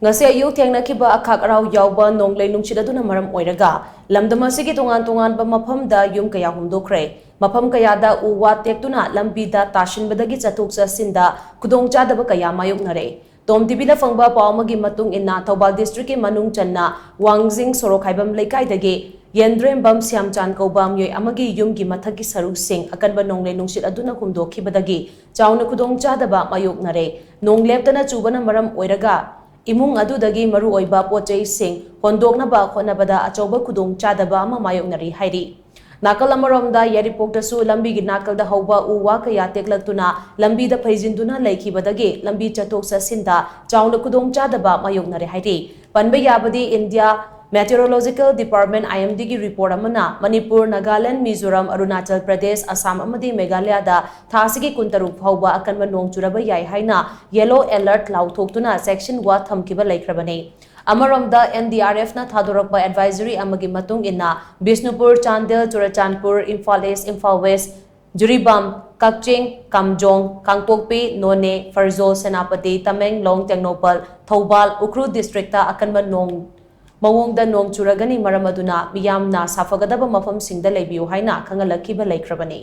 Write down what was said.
Ngasi ayuk thengnakhiba akhak arao yaoba nonglei nungshit aduna maram oiraga lamdam asigi tongan ba mafamda yum kaya humdokhre mafam kayada uwa tektuna lambi da tashinbadagi Chathok Chatshin khudong chadaba kaya mayoknare TOMTV da fangba pawmagi matung inna Thobal district ke manung channa wangjing sorokhaibam laikai dage yendrem bam siamchan kobam yoi amagi yum gi mathaki saruk sing akanba nonglei nungshit aduna humdokhibadagi chawna khudong chadaba mayoknare nongleptana chubana maram oiraga imung adudagi maru oiba pochei sing hondoknaba khonabada achauba khudong chadaba ama mayoknari hairi nakal amaromda yaripokta su lambi gi nakal da hauba uwa kaya teklatuna lambi da phaijinduna laikhibadagi lambi Chathok Chatshin chawna khudong chadaba mayoknari hairi panba yabadi India Meteorological Department IMD gi report amana Manipur, Nagaland, Mizoram, Arunachal Pradesh, Assam amadi Meghalaya da thasigi kuntaruk phauba akanba nong churaba yai haina yellow alert lauthokuna section 1 thamkiba laikhrabani amaromda NDRF na thadorakba advisory amagi matung inna Bishnupur, Chandel, Churachandpur, Imphal East, Imphal West, Jiribam, Kakching, Kamjong, Kangpokpi, None, Farzol, Senapati, Tamenglong, Tengnopal, Thobal, Ukhrul district ta akanba nong Mawongda nong churagani maramaduna miyamna safagadaba mafam singda leibiu haina khangalakhiba laikhrabani